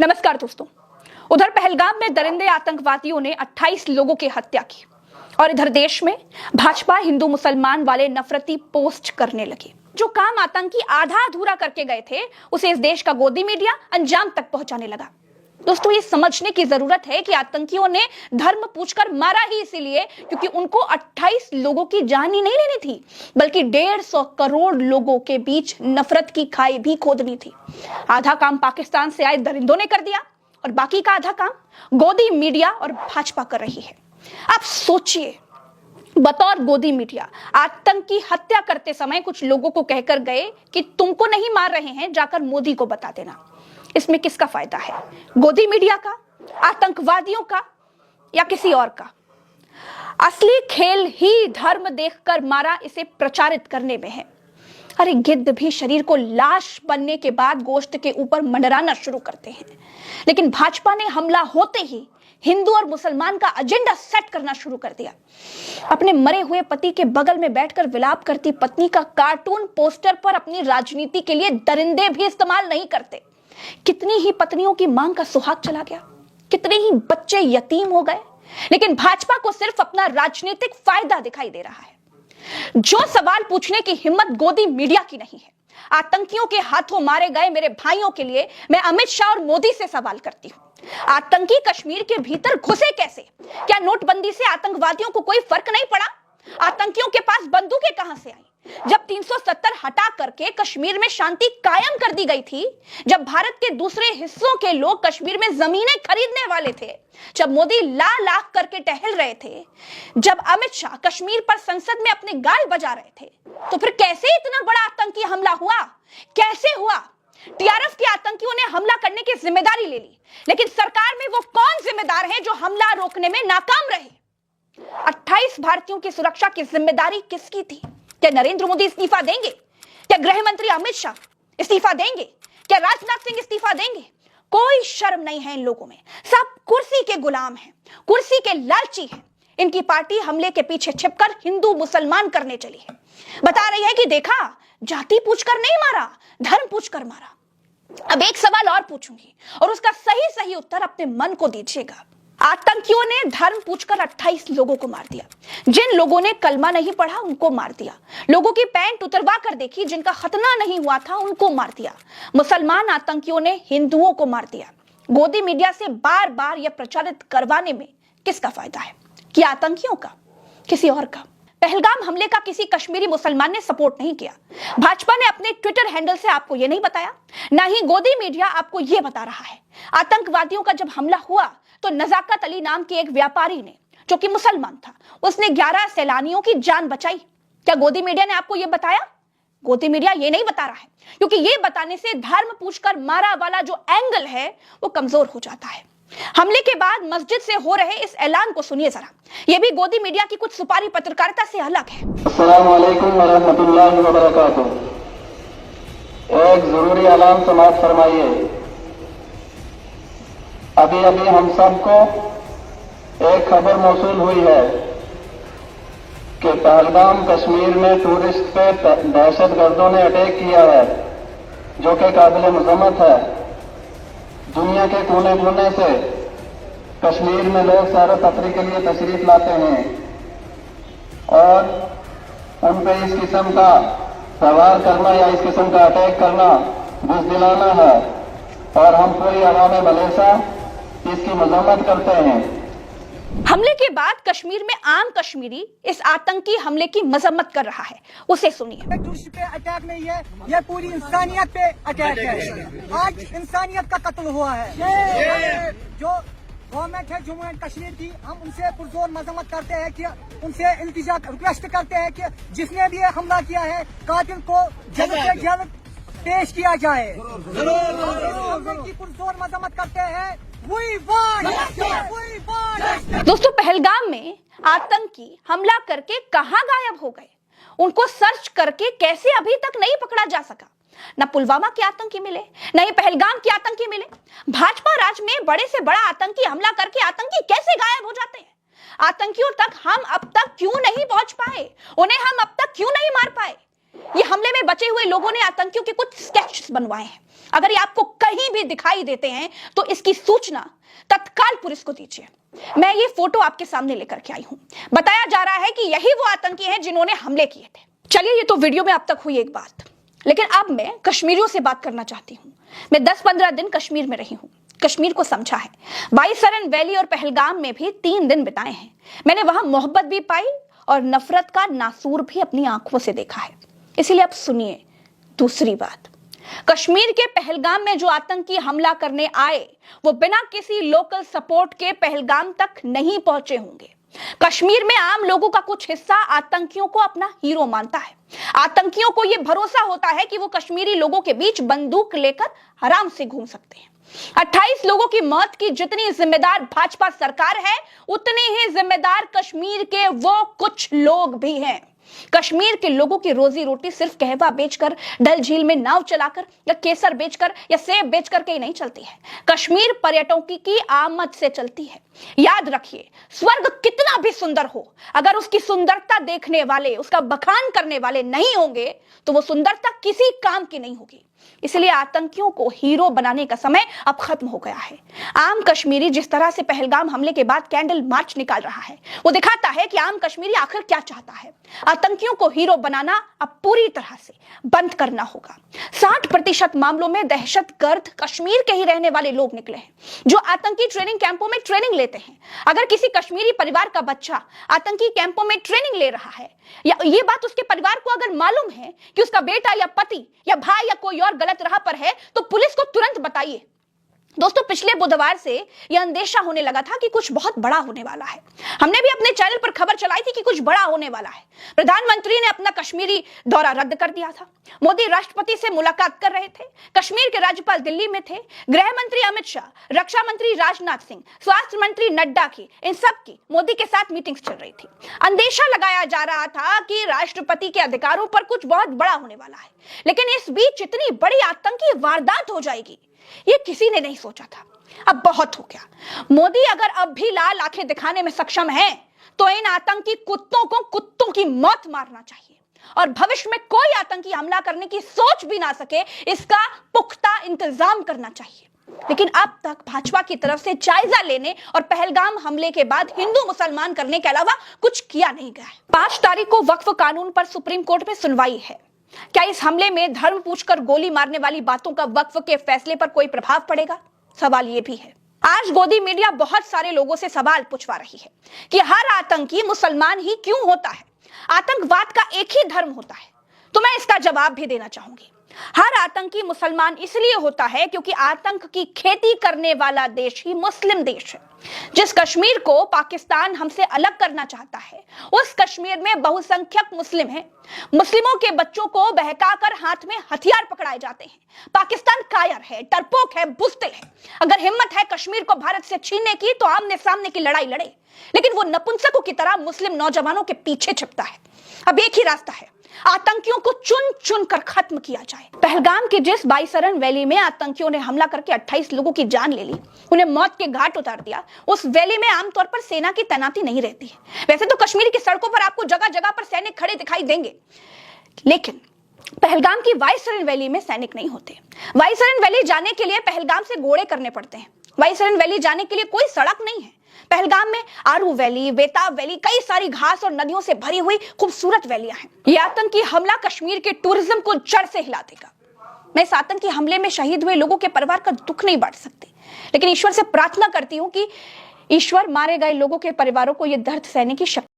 नमस्कार दोस्तों। उधर पहलगाम में दरिंदे आतंकवादियों ने 28 लोगों की हत्या की और इधर देश में भाजपा हिंदू मुसलमान वाले नफरती पोस्ट करने लगी। जो काम आतंकी आधा अधूरा करके गए थे उसे इस देश का गोदी मीडिया अंजाम तक पहुंचाने लगा। दोस्तों, ये समझने की जरूरत है कि आतंकियों ने धर्म पूछकर मारा ही इसीलिए क्योंकि उनको 28 लोगों की जान ही नहीं लेनी थी, बल्कि 150 करोड़ लोगों के बीच नफरत की खाई भी खोदनी थी। आधा काम पाकिस्तान से आए दरिंदों ने कर दिया और बाकी का आधा काम गोदी मीडिया और भाजपा कर रही है। आप सोचिए, बतौर गोदी मीडिया आतंकी हत्या करते समय कुछ लोगों को कहकर गए कि तुमको नहीं मार रहे हैं, जाकर मोदी को बता देना। इसमें किसका फायदा है? गोदी मीडिया का, आतंकवादियों का या किसी और का? असली खेल ही धर्म देखकर मारा इसे प्रचारित करने में है। अरे गिद्ध भी शरीर को लाश बनने के बाद गोश्त के ऊपर मंडराना शुरू करते हैं, लेकिन भाजपा ने हमला होते ही हिंदू और मुसलमान का एजेंडा सेट करना शुरू कर दिया। अपने मरे हुए पति के बगल में बैठकर विलाप करती पत्नी का कार्टून पोस्टर पर अपनी राजनीति के लिए दरिंदे भी इस्तेमाल नहीं करते। कितनी ही पत्नियों की मांग का सुहाग चला गया, कितने ही बच्चे यतीम हो गए, लेकिन भाजपा को सिर्फ अपना राजनीतिक फायदा दिखाई दे रहा है। जो सवाल पूछने की हिम्मत गोदी मीडिया की नहीं है। आतंकियों के हाथों मारे गए मेरे भाइयों के लिए मैं अमित शाह और मोदी से सवाल करती हूं। आतंकी कश्मीर के भीतर घुसे कैसे? क्या नोटबंदी से आतंकवादियों को कोई फर्क नहीं पड़ा? आतंकियों के पास बंदूकें कहां से आई? जब 370 हटा करके कश्मीर में शांति कायम कर दी गई थी, जब भारत के दूसरे हिस्सों के लोग कश्मीर में जमीनें खरीदने वाले थे, जब मोदी लाख करके टहल रहे थे, जब अमित शाह कश्मीर पर संसद में अपने गाल बजा रहे थे, तो फिर कैसे इतना बड़ा आतंकी हमला हुआ? कैसे हुआ? टीआरएस के आतंकियों ने हमला करने की जिम्मेदारी ले ली, लेकिन सरकार में वो कौन जिम्मेदार है जो हमला रोकने में नाकाम रहे? 28 भारतीयों की सुरक्षा की जिम्मेदारी किसकी थी? क्या नरेंद्र मोदी इस्तीफा देंगे? क्या गृह मंत्री अमित शाह इस्तीफा देंगे? क्या राजनाथ सिंह इस्तीफा देंगे? कोई शर्म नहीं है इन लोगों में। सब कुर्सी के गुलाम हैं, कुर्सी के लालची हैं। इनकी पार्टी हमले के पीछे छिपकर हिंदू मुसलमान करने चली है। बता रही है कि देखा, जाति पूछकर नहीं मारा, धर्म पूछकर मारा। अब एक सवाल और पूछूंगी और उसका सही उत्तर अपने मन को दीजिएगा। आतंकियों ने धर्म पूछकर 28 लोगों को मार दिया। जिन लोगों ने कलमा नहीं पढ़ा उनको मार दिया। लोगों की पैंट उतरवा कर देखी, जिनका खतना नहीं हुआ था उनको मार दिया। मुसलमान आतंकियों ने हिंदुओं को मार दिया। गोदी मीडिया से बार बार यह प्रचारित करवाने में किसका फायदा है? कि आतंकियों का, किसी और का? पहलगाम हमले का किसी कश्मीरी मुसलमान ने सपोर्ट नहीं किया। भाजपा ने अपने ट्विटर हैंडल से आपको यह नहीं बताया, ना ही गोदी मीडिया आपको यह बता रहा है। आतंकवादियों का जब हमला हुआ तो नजाकत अली नाम के एक व्यापारी ने, जो कि मुसलमान था, उसने 11 सैलानियों की जान बचाई। क्या गोदी मीडिया ने आपको यह बताया? गोदी मीडिया ये नहीं बता रहा है, क्योंकि ये बताने से धर्म पूछकर मारा वाला जो एंगल है वो कमजोर हो जाता है। हमले के बाद मस्जिद से हो रहे इस ऐलान को सुनिए जरा। यह भी गोदी मीडिया की कुछ सुपारी पत्रकारिता से अलग है। अस्सलाम वालेकुम व रहमतुल्लाहि व बरकातुहू। एक जरूरी ऐलान समाप्त फरमाइए। अभी अभी हम सबको एक खबर मौसूल हुई है कि पहलगाम कश्मीर में टूरिस्ट पे दहशतगर्दों ने अटैक किया है, जो कि काबिल मजम्मत है। दुनिया के कोने कोने से कश्मीर में लोग सैर तफरीह के लिए तशरीफ लाते हैं और उन पे इस किस्म का सवार करना या इस किस्म का अटैक करना बुज़दिलाना है और हम पूरी अवाम बलेसा इसकी मजम्मत करते हैं। हमले के बाद कश्मीर में आम कश्मीरी इस आतंकी हमले की मजम्मत कर रहा है। उसे सुनिए। टूरिस्ट पे अटैक नहीं है, यह पूरी इंसानियत पे अटैक है। आज इंसानियत का कत्ल हुआ है। जो गवर्नमेंट है जम्मू एंड कश्मीर की, हम उनसे पुरजोर मजम्मत करते हैं कि उनसे इल्तिजा रिक्वेस्ट करते हैं कि जिसने भी हमला किया है कातिल को जल्द से जल्द पेश किया जाए। की पुरजोर मजम्मत करते हैं। दोस्तों, पहलगाम में आतंकी हमला करके कहां गायब हो गए? उनको सर्च करके कैसे अभी तक नहीं पकड़ा जा सका? न पुलवामा के आतंकी मिले, न ही पहलगाम के आतंकी मिले। भाजपा राज में बड़े से बड़ा आतंकी हमला करके आतंकी कैसे गायब हो जाते हैं? आतंकियों तक हम अब तक क्यों नहीं पहुंच पाए? उन्हें हम अब तक क्यों नहीं मार पाए? ये हमले में बचे हुए लोगों ने आतंकियों के कुछ स्केचेस बनवाए हैं। अगर ये आपको कहीं भी दिखाई देते हैं तो इसकी सूचना तत्काल पुलिस को दीजिए। मैं ये फोटो आपके सामने लेकर के आई हूं। बताया जा रहा है कि यही वो आतंकी हैं जिन्होंने हमले किए थे। चलिए, ये तो वीडियो में अब तक हुई एक बात, लेकिन अब मैं कश्मीरियों से बात करना चाहती हूं। मैं 10-15 दिन कश्मीर में रही हूं, कश्मीर को समझा है। बाईसरन वैली और पहलगाम में भी 3 दिन बिताए हैं। मैंने वहां मोहब्बत भी पाई और नफरत का नासूर भी अपनी आंखों से देखा है। इसीलिए अब सुनिए दूसरी बात। कश्मीर के पहलगाम में जो आतंकी हमला करने आए वो बिना किसी लोकल सपोर्ट के पहलगाम तक नहीं पहुंचे होंगे। कश्मीर में आम लोगों का कुछ हिस्सा आतंकियों को अपना हीरो मानता है। आतंकियों को यह भरोसा होता है कि वो कश्मीरी लोगों के बीच बंदूक लेकर आराम से घूम सकते हैं। 28 लोगों की मौत की जितनी जिम्मेदार भाजपा सरकार है, उतनी ही जिम्मेदार कश्मीर के वो कुछ लोग भी हैं। कश्मीर के लोगों की रोजी रोटी सिर्फ कहवा बेचकर, डल झील में नाव चलाकर या केसर बेचकर या सेब बेचकर के ही नहीं चलती है। कश्मीर पर्यटकों की आमद से चलती है। याद रखिए, स्वर्ग कितना भी सुंदर हो, अगर उसकी सुंदरता देखने वाले, उसका बखान करने वाले नहीं होंगे तो वो सुंदरता किसी काम की नहीं होगी। इसलिए आतंकियों को हीरो बनाने का समय अब खत्म हो गया है। आम कश्मीरी जिस तरह से पहलगाम हमले के बाद कैंडल मार्च निकाल रहा है, वो दिखाता है कि आम कश्मीरी आखिर क्या चाहता है। आतंकियों को हीरो बनाना अब पूरी तरह से बंद करना होगा। 60% मामलों में दहशतगर्द कश्मीर के ही रहने वाले लोग निकले हैं, जो आतंकी ट्रेनिंग कैंपों में ट्रेनिंग लेते हैं। अगर किसी कश्मीरी परिवार का बच्चा आतंकी कैंपों में ट्रेनिंग ले रहा है, या ये बात उसके परिवार को अगर मालूम है कि उसका बेटा या पति या भाई या कोई और गलत राह पर है, तो पुलिस को तुरंत बताइए। दोस्तों, पिछले बुधवार से यह अंदेशा होने लगा था कि कुछ बहुत बड़ा होने वाला है। हमने भी अपने चैनल पर खबर चलाई थी कि कुछ बड़ा होने वाला है। प्रधानमंत्री ने अपना कश्मीरी दौरा रद्द कर दिया था। मोदी राष्ट्रपति से मुलाकात कर रहे थे। कश्मीर के राज्यपाल दिल्ली में थे। गृह मंत्री अमित शाह, रक्षा मंत्री राजनाथ सिंह, स्वास्थ्य मंत्री नड्डा की, इन सब की मोदी के साथ मीटिंग्स चल रही थी। अंदेशा लगाया जा रहा था कि राष्ट्रपति के अधिकारों पर कुछ बहुत बड़ा होने वाला है, लेकिन इस बीच इतनी बड़ी आतंकी वारदात हो जाएगी, ये किसी ने नहीं सोचा था। अब बहुत हो गया। मोदी अगर अब भी लाल आंखें दिखाने में सक्षम हैं, तो इन आतंकी कुत्तों को कुत्तों की मौत मारना चाहिए और भविष्य में कोई आतंकी हमला करने की सोच भी ना सके, इसका पुख्ता इंतजाम करना चाहिए। लेकिन अब तक भाजपा की तरफ से जायजा लेने और पहलगाम हमले के बाद हिंदू मुसलमान करने के अलावा कुछ किया नहीं गया है। 5 तारीख को वक्फ कानून पर सुप्रीम कोर्ट में सुनवाई है। क्या इस हमले में धर्म पूछकर गोली मारने वाली बातों का वक्फ के फैसले पर कोई प्रभाव पड़ेगा? सवाल यह भी है। आज गोदी मीडिया बहुत सारे लोगों से सवाल पूछवा रही है कि हर आतंकी मुसलमान ही क्यों होता है? आतंकवाद का एक ही धर्म होता है। तो मैं इसका जवाब भी देना चाहूंगी। हर आतंकी मुसलमान इसलिए होता है क्योंकि आतंक की खेती करने वाला देश ही मुस्लिम देश है। जिस कश्मीर को पाकिस्तान हमसे अलग करना चाहता है, उस कश्मीर में बहुसंख्यक मुस्लिम हैं। मुस्लिमों के बच्चों को बहकाकर हाथ में हथियार पकड़ाए जाते हैं। पाकिस्तान कायर है, डरपोक है, बुज़दिल है। अगर हिम्मत है कश्मीर को भारत से छीनने की, तो आमने सामने की लड़ाई लड़े, लेकिन वो नपुंसकों की तरह मुस्लिम नौजवानों के पीछे छिपता है। अब एक ही रास्ता है, आतंकियों को चुन चुन कर खत्म किया जाए। पहलगाम के जिस बाईसरन वैली में आतंकियों ने हमला करके 28 लोगों की जान ले ली, उन्हें मौत के घाट उतार दिया, उस वैली में आमतौर पर सेना की तैनाती नहीं रहती है। वैसे तो कश्मीर की सड़कों पर आपको जगह जगह पर सैनिक खड़े दिखाई देंगे, लेकिन पहलगाम की बाईसरन वैली में सैनिक नहीं होते। बाईसरन वैली जाने के लिए पहलगाम से घोड़े करने पड़ते हैं। बाईसरन वैली जाने के लिए कोई सड़क नहीं है। पहलगाम में आरू वैली, बेताब वैली, कई सारी घास और नदियों से भरी हुई खूबसूरत वैलियां हैं। यह आतंकी हमला कश्मीर के टूरिज्म को जड़ से हिला देगा। मैं इस आतंकी हमले में शहीद हुए लोगों के परिवार का दुख नहीं बांट सकती, लेकिन ईश्वर से प्रार्थना करती हूँ कि ईश्वर मारे गए लोगों के परिवारों को यह दर्द सहने की शक्ति